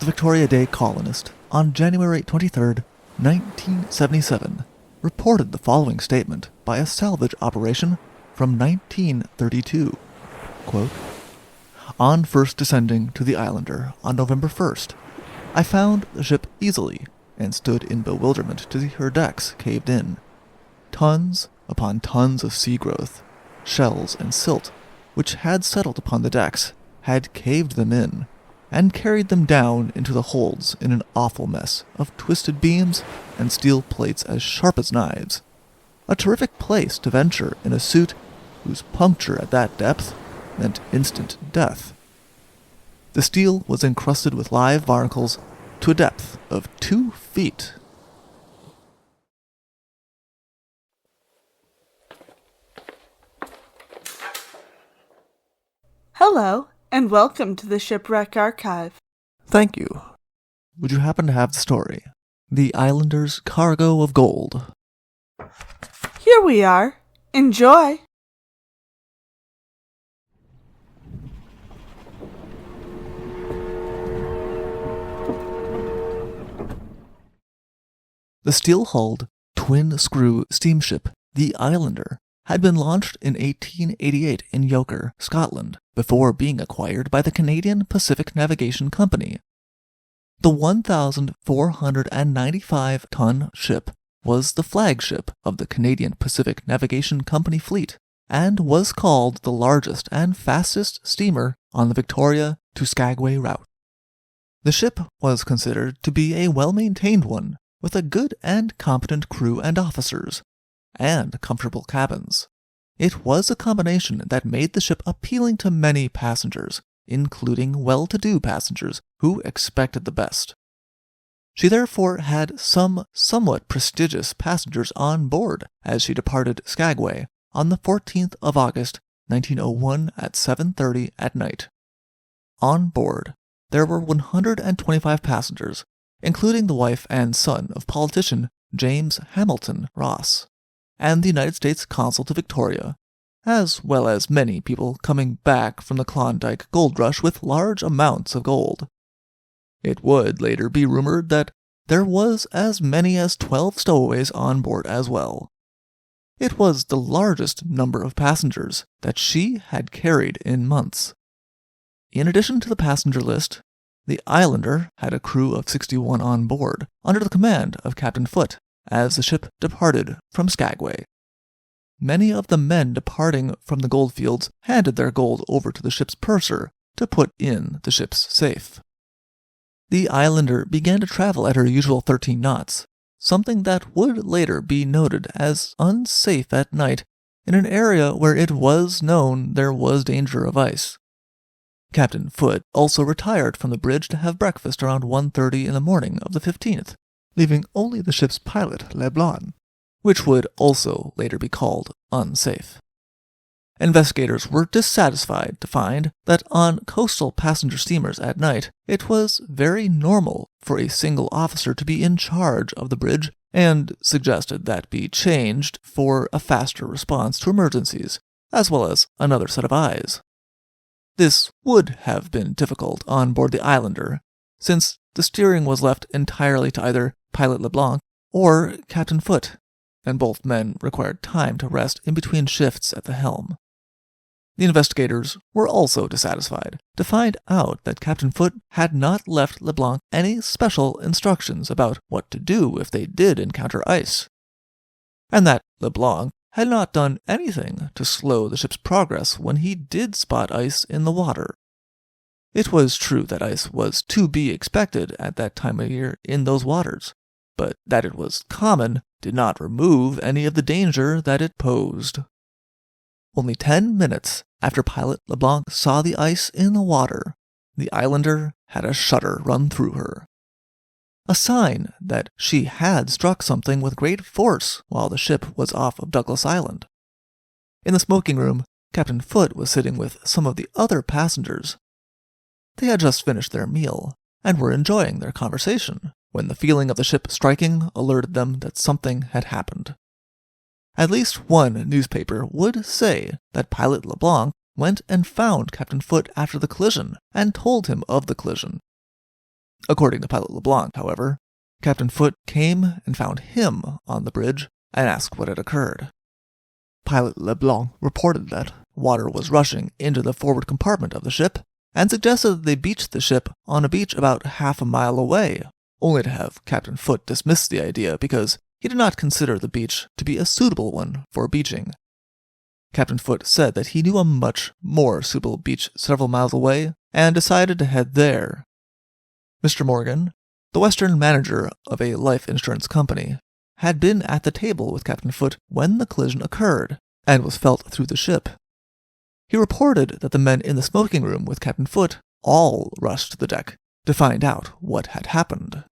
Victoria Daily Colonist, on January 23, 1977, reported the following statement by a salvage operation from 1932. Quote, "On first descending to the Islander on November 1st, I found the ship easily and stood in bewilderment to see her decks caved in. Tons upon tons of sea growth, shells and silt, which had settled upon the decks, had caved them in, and carried them down into the holds in an awful mess of twisted beams and steel plates as sharp as knives. A terrific place to venture in a suit whose puncture at that depth meant instant death. The steel was encrusted with live barnacles to a depth of 2 feet. Hello, and welcome to the Shipwreck Archive. Thank you. Would you happen to have the story? The Islander's Cargo of Gold. Here we are. Enjoy! The steel-hulled, twin-screw steamship, the Islander, had been launched in 1888 in Yoker, Scotland, before being acquired by the Canadian Pacific Navigation Company. The 1,495-ton ship was the flagship of the Canadian Pacific Navigation Company fleet, and was called the largest and fastest steamer on the Victoria to Skagway route. The ship was considered to be a well-maintained one, with a good and competent crew and officers, and comfortable cabins. It was a combination that made the ship appealing to many passengers, including well-to-do passengers who expected the best. She therefore had some somewhat prestigious passengers on board as she departed Skagway on the 14th of August, 1901 at 7:30 at night. On board, there were 125 passengers, including the wife and son of politician James Hamilton Ross, and the United States Consul to Victoria, as well as many people coming back from the Klondike gold rush with large amounts of gold. It would later be rumored that there was as many as 12 stowaways on board as well. It was the largest number of passengers that she had carried in months. In addition to the passenger list, the Islander had a crew of 61 on board, under the command of Captain Foote, as the ship departed from Skagway. Many of the men departing from the goldfields handed their gold over to the ship's purser to put in the ship's safe. The Islander began to travel at her usual 13 knots, something that would later be noted as unsafe at night in an area where it was known there was danger of ice. Captain Foote also retired from the bridge to have breakfast around 1:30 in the morning of the 15th, leaving only the ship's pilot, Leblanc, which would also later be called unsafe. Investigators were dissatisfied to find that on coastal passenger steamers at night, it was very normal for a single officer to be in charge of the bridge, and suggested that be changed for a faster response to emergencies, as well as another set of eyes. This would have been difficult on board the Islander, since the steering was left entirely to either Pilot Leblanc or Captain Foote, and both men required time to rest in between shifts at the helm. The investigators were also dissatisfied to find out that Captain Foote had not left Leblanc any special instructions about what to do if they did encounter ice, and that Leblanc had not done anything to slow the ship's progress when he did spot ice in the water. It was true that ice was to be expected at that time of year in those waters, but that it was common did not remove any of the danger that it posed. Only 10 minutes after Pilot Leblanc saw the ice in the water, the Islander had a shudder run through her, a sign that she had struck something with great force while the ship was off of Douglas Island. In the smoking room, Captain Foote was sitting with some of the other passengers. They had just finished their meal, and were enjoying their conversation, when the feeling of the ship striking alerted them that something had happened. At least one newspaper would say that Pilot Leblanc went and found Captain Foote after the collision and told him of the collision. According to Pilot LeBlanc, however, Captain Foote came and found him on the bridge and asked what had occurred. Pilot LeBlanc reported that water was rushing into the forward compartment of the ship and suggested that they beach the ship on a beach about half a mile away, only to have Captain Foote dismiss the idea because he did not consider the beach to be a suitable one for beaching. Captain Foote said that he knew a much more suitable beach several miles away and decided to head there. Mr. Morgan, the Western manager of a life insurance company, had been at the table with Captain Foote when the collision occurred and was felt through the ship. He reported that the men in the smoking room with Captain Foote all rushed to the deck to find out what had happened.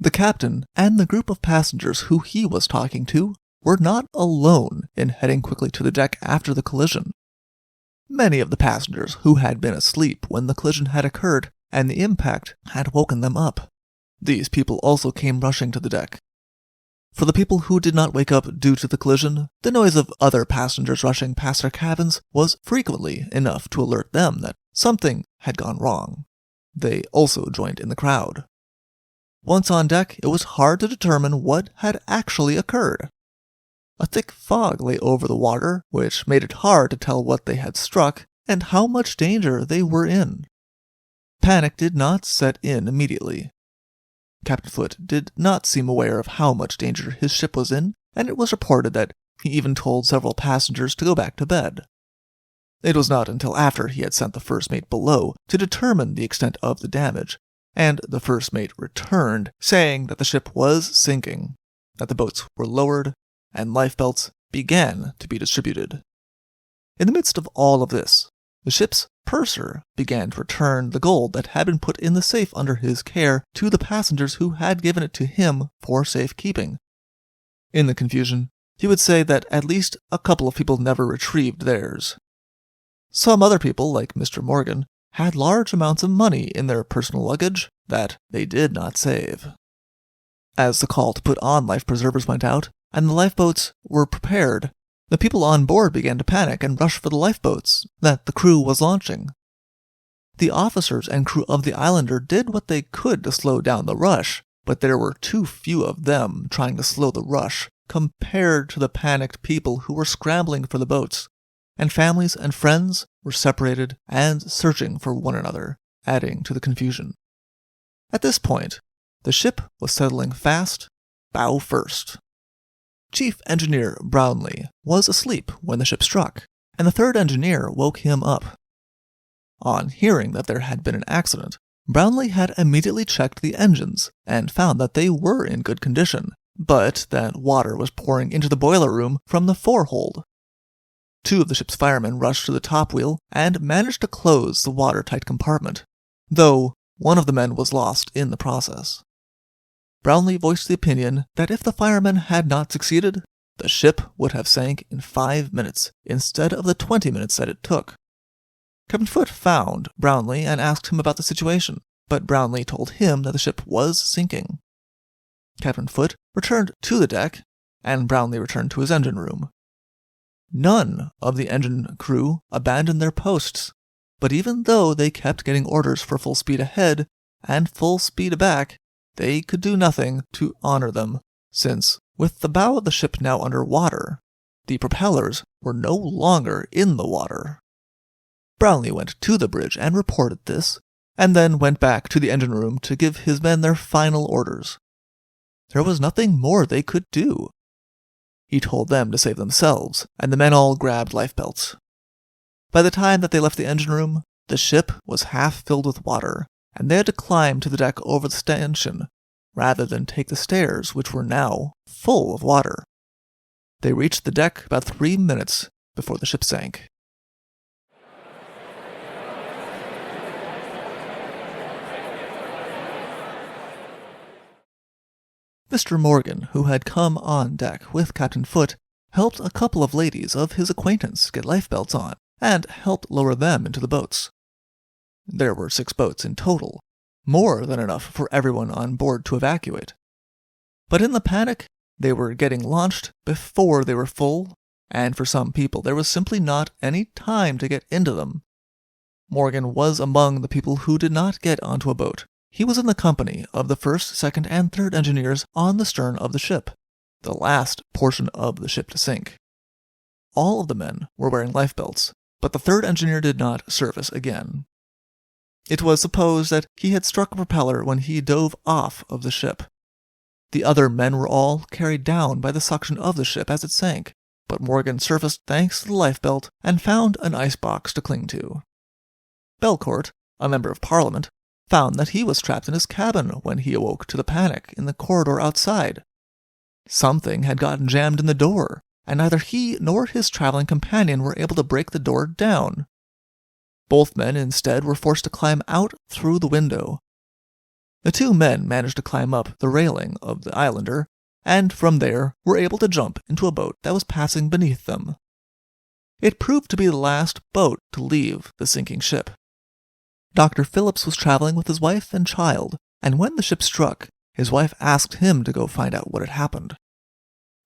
The captain and the group of passengers who he was talking to were not alone in heading quickly to the deck after the collision. Many of the passengers who had been asleep when the collision had occurred and the impact had woken them up. These people also came rushing to the deck. For the people who did not wake up due to the collision, the noise of other passengers rushing past their cabins was frequently enough to alert them that something had gone wrong. They also joined in the crowd. Once on deck, it was hard to determine what had actually occurred. A thick fog lay over the water, which made it hard to tell what they had struck and how much danger they were in. Panic did not set in immediately. Captain Foote did not seem aware of how much danger his ship was in, and it was reported that he even told several passengers to go back to bed. It was not until after he had sent the first mate below to determine the extent of the damage, and the first mate returned, saying that the ship was sinking, that the boats were lowered, and lifebelts began to be distributed. In the midst of all of this, the ship's purser began to return the gold that had been put in the safe under his care to the passengers who had given it to him for safekeeping. In the confusion, he would say that at least a couple of people never retrieved theirs. Some other people, like Mr. Morgan, had large amounts of money in their personal luggage that they did not save. As the call to put on life preservers went out, and the lifeboats were prepared, the people on board began to panic and rush for the lifeboats that the crew was launching. The officers and crew of the Islander did what they could to slow down the rush, but there were too few of them trying to slow the rush compared to the panicked people who were scrambling for the boats, and families and friends were separated and searching for one another, adding to the confusion. At this point, the ship was settling fast, bow first. Chief Engineer Brownlee was asleep when the ship struck, and the third engineer woke him up. On hearing that there had been an accident, Brownlee had immediately checked the engines and found that they were in good condition, but that water was pouring into the boiler room from the forehold. Two of the ship's firemen rushed to the top wheel and managed to close the watertight compartment, though one of the men was lost in the process. Brownlee voiced the opinion that if the firemen had not succeeded, the ship would have sank in 5 minutes instead of the 20 minutes that it took. Captain Foote found Brownlee and asked him about the situation, but Brownlee told him that the ship was sinking. Captain Foote returned to the deck, and Brownlee returned to his engine room. None of the engine crew abandoned their posts, but even though they kept getting orders for full speed ahead and full speed back, they could do nothing to honor them, since, with the bow of the ship now under water, the propellers were no longer in the water. Brownlee went to the bridge and reported this, and then went back to the engine room to give his men their final orders. There was nothing more they could do. He told them to save themselves, and the men all grabbed lifebelts. By the time that they left the engine room, the ship was half filled with water, and they had to climb to the deck over the stanchion, rather than take the stairs, which were now full of water. They reached the deck about 3 minutes before the ship sank. Mr. Morgan, who had come on deck with Captain Foote, helped a couple of ladies of his acquaintance get lifebelts on, and helped lower them into the boats. There were 6 boats in total, more than enough for everyone on board to evacuate. But in the panic, they were getting launched before they were full, and for some people there was simply not any time to get into them. Morgan was among the people who did not get onto a boat. He was in the company of the first, second, and third engineers on the stern of the ship, the last portion of the ship to sink. All of the men were wearing life belts, but the third engineer did not surface again. It was supposed that he had struck a propeller when he dove off of the ship. The other men were all carried down by the suction of the ship as it sank, but Morgan surfaced thanks to the lifebelt and found an icebox to cling to. Belcourt, a member of Parliament, found that he was trapped in his cabin when he awoke to the panic in the corridor outside. Something had gotten jammed in the door, and neither he nor his traveling companion were able to break the door down. Both men instead were forced to climb out through the window. The two men managed to climb up the railing of the Islander, and from there were able to jump into a boat that was passing beneath them. It proved to be the last boat to leave the sinking ship. Dr. Phillips was traveling with his wife and child, and when the ship struck, his wife asked him to go find out what had happened.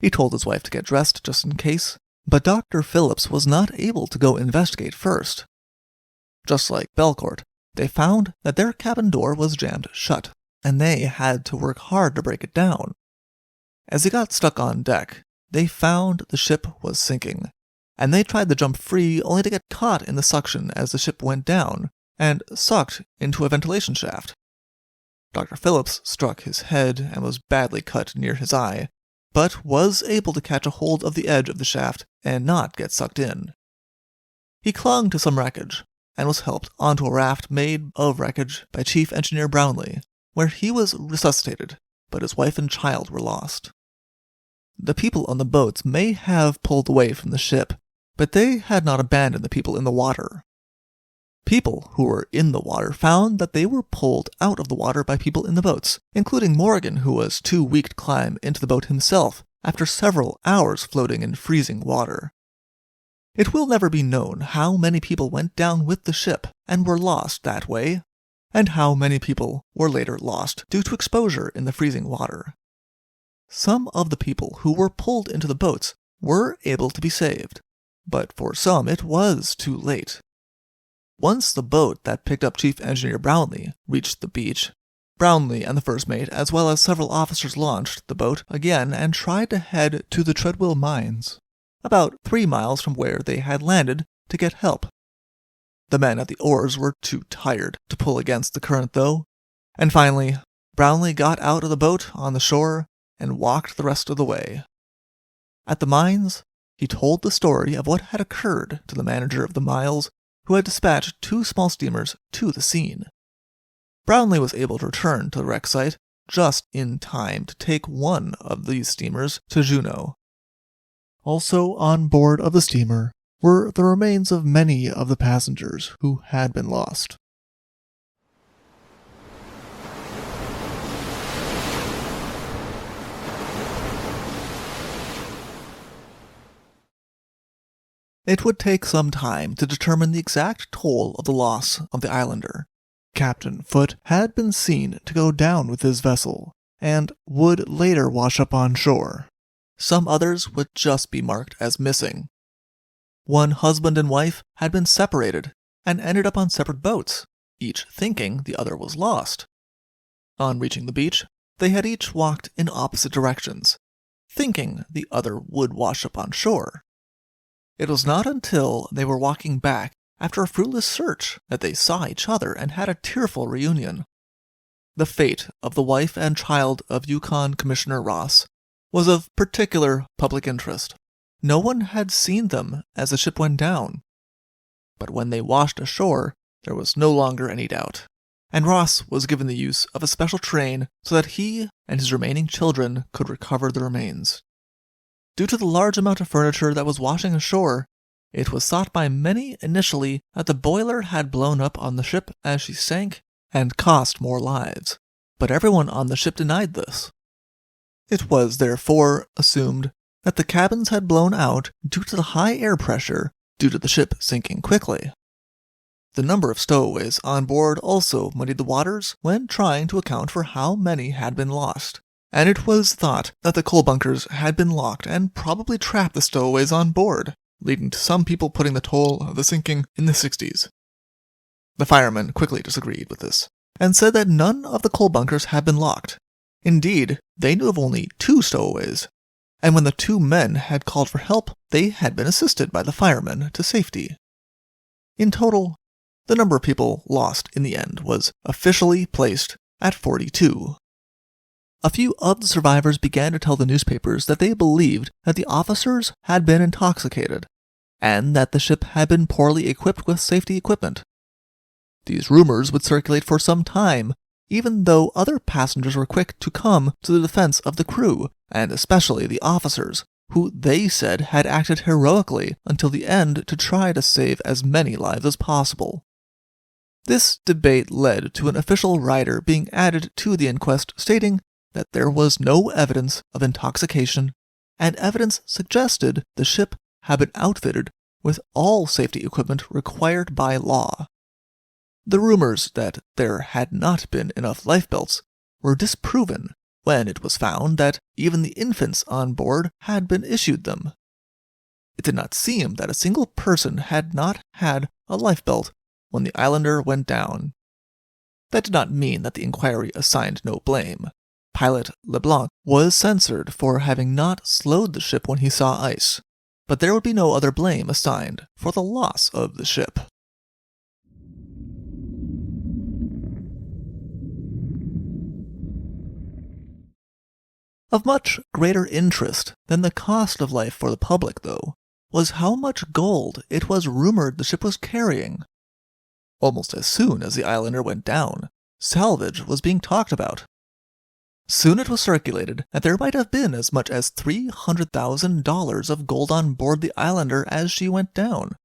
He told his wife to get dressed just in case, but Dr. Phillips was not able to go investigate first. Just like Belcourt, they found that their cabin door was jammed shut, and they had to work hard to break it down. As they got stuck on deck, they found the ship was sinking, and they tried to jump free only to get caught in the suction as the ship went down, and sucked into a ventilation shaft. Dr. Phillips struck his head and was badly cut near his eye, but was able to catch a hold of the edge of the shaft and not get sucked in. He clung to some wreckage, and was helped onto a raft made of wreckage by Chief Engineer Brownlee, where he was resuscitated, but his wife and child were lost. The people on the boats may have pulled away from the ship, but they had not abandoned the people in the water. People who were in the water found that they were pulled out of the water by people in the boats, including Morgan, who was too weak to climb into the boat himself after several hours floating in freezing water. It will never be known how many people went down with the ship and were lost that way, and how many people were later lost due to exposure in the freezing water. Some of the people who were pulled into the boats were able to be saved, but for some it was too late. Once the boat that picked up Chief Engineer Brownlee reached the beach, Brownlee and the first mate, as well as several officers, launched the boat again and tried to head to the Treadwell mines, about 3 miles from where they had landed, to get help. The men at the oars were too tired to pull against the current, though, and finally, Brownlee got out of the boat on the shore and walked the rest of the way. At the mines, he told the story of what had occurred to the manager of the Miles, who had dispatched 2 small steamers to the scene. Brownlee was able to return to the wreck site just in time to take one of these steamers to Juneau. Also on board of the steamer were the remains of many of the passengers who had been lost. It would take some time to determine the exact toll of the loss of the Islander. Captain Foote had been seen to go down with his vessel, and would later wash up on shore. Some others would just be marked as missing. One husband and wife had been separated, and ended up on separate boats, each thinking the other was lost. On reaching the beach, they had each walked in opposite directions, thinking the other would wash up on shore. It was not until they were walking back after a fruitless search that they saw each other and had a tearful reunion. The fate of the wife and child of Yukon Commissioner Ross was of particular public interest. No one had seen them as the ship went down. But when they washed ashore, there was no longer any doubt, and Ross was given the use of a special train so that he and his remaining children could recover the remains. Due to the large amount of furniture that was washing ashore, it was thought by many initially that the boiler had blown up on the ship as she sank and cost more lives, but everyone on the ship denied this. It was therefore assumed that the cabins had blown out due to the high air pressure due to the ship sinking quickly. The number of stowaways on board also muddied the waters when trying to account for how many had been lost, and it was thought that the coal bunkers had been locked and probably trapped the stowaways on board, leading to some people putting the toll of the sinking in the 60s. The firemen quickly disagreed with this, and said that none of the coal bunkers had been locked. Indeed, they knew of only 2 stowaways, and when the 2 men had called for help, they had been assisted by the firemen to safety. In total, the number of people lost in the end was officially placed at 42. A few of the survivors began to tell the newspapers that they believed that the officers had been intoxicated, and that the ship had been poorly equipped with safety equipment. These rumors would circulate for some time, even though other passengers were quick to come to the defense of the crew, and especially the officers, who they said had acted heroically until the end to try to save as many lives as possible. This debate led to an official rider being added to the inquest stating that there was no evidence of intoxication, and evidence suggested the ship had been outfitted with all safety equipment required by law. The rumors that there had not been enough lifebelts were disproven when it was found that even the infants on board had been issued them. It did not seem that a single person had not had a lifebelt when the Islander went down. That did not mean that the inquiry assigned no blame. Pilot LeBlanc was censured for having not slowed the ship when he saw ice, but there would be no other blame assigned for the loss of the ship. Of much greater interest than the cost of life for the public, though, was how much gold it was rumored the ship was carrying. Almost as soon as the Islander went down, salvage was being talked about. Soon it was circulated that there might have been as much as $300,000 of gold on board the Islander as she went down.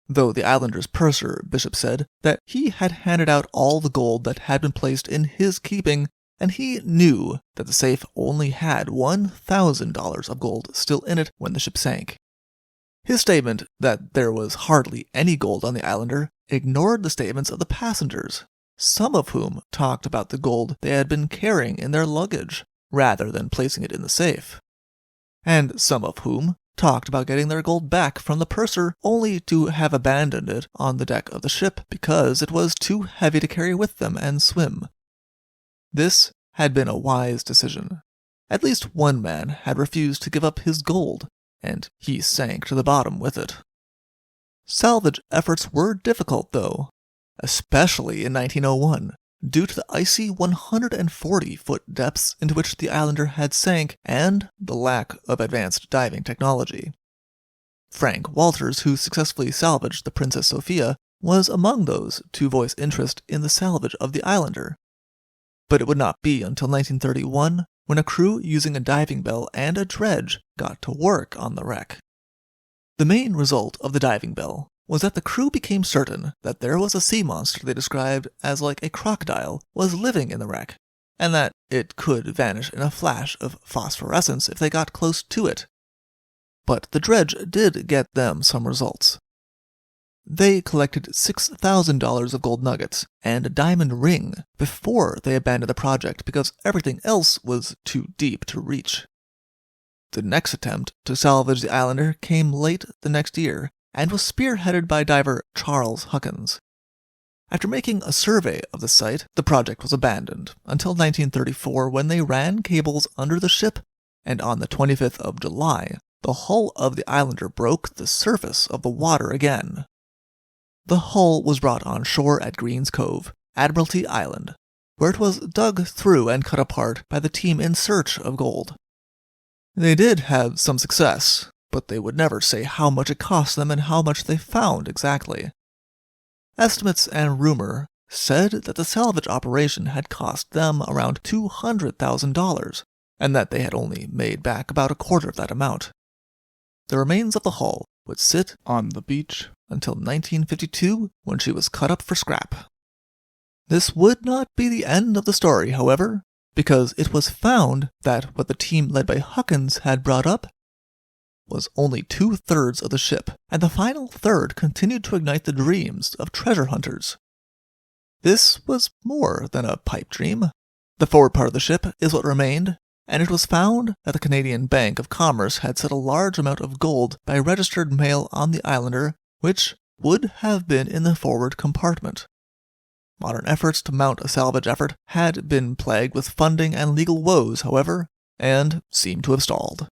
Though the Islander's purser, Bishop, said that he had handed out all the gold that had been placed in his keeping, and he knew that the safe only had $1,000 of gold still in it when the ship sank. His statement that there was hardly any gold on the Islander ignored the statements of the passengers, some of whom talked about the gold they had been carrying in their luggage, rather than placing it in the safe, and some of whom talked about getting their gold back from the purser only to have abandoned it on the deck of the ship because it was too heavy to carry with them and swim. This had been a wise decision. At least one man had refused to give up his gold, and he sank to the bottom with it. Salvage efforts were difficult, though, especially in 1901, due to the icy 140-foot depths into which the Islander had sank and the lack of advanced diving technology. Frank Walters, who successfully salvaged the Princess Sophia, was among those to voice interest in the salvage of the Islander. But it would not be until 1931 when a crew using a diving bell and a dredge got to work on the wreck. The main result of the diving bell was that the crew became certain that there was a sea monster they described as like a crocodile was living in the wreck, and that it could vanish in a flash of phosphorescence if they got close to it. But the dredge did get them some results. They collected $6,000 of gold nuggets and a diamond ring before they abandoned the project because everything else was too deep to reach. The next attempt to salvage the Islander came late the next year and was spearheaded by diver Charles Huckins. After making a survey of the site, the project was abandoned until 1934 when they ran cables under the ship, and on the 25th of July, the hull of the Islander broke the surface of the water again. The hull was brought on shore at Green's Cove, Admiralty Island, where it was dug through and cut apart by the team in search of gold. They did have some success, but they would never say how much it cost them and how much they found exactly. Estimates and rumor said that the salvage operation had cost them around $200,000, and that they had only made back about a quarter of that amount. The remains of the hull would sit on the beach until 1952, when she was cut up for scrap. This would not be the end of the story, however, because it was found that what the team led by Huckins had brought up was only 2/3 of the ship, and the final third continued to ignite the dreams of treasure hunters. This was more than a pipe dream. The forward part of the ship is what remained, and it was found that the Canadian Bank of Commerce had set a large amount of gold by registered mail on the Islander, which would have been in the forward compartment. Modern efforts to mount a salvage effort had been plagued with funding and legal woes, however, and seem to have stalled.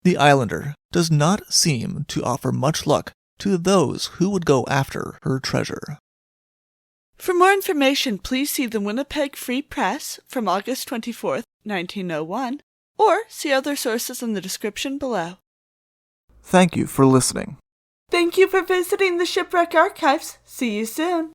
The Islander does not seem to offer much luck to those who would go after her treasure. For more information, please see the Winnipeg Free Press from August 24, 1901, or see other sources in the description below. Thank you for listening. Thank you for visiting the Shipwreck Archives. See you soon.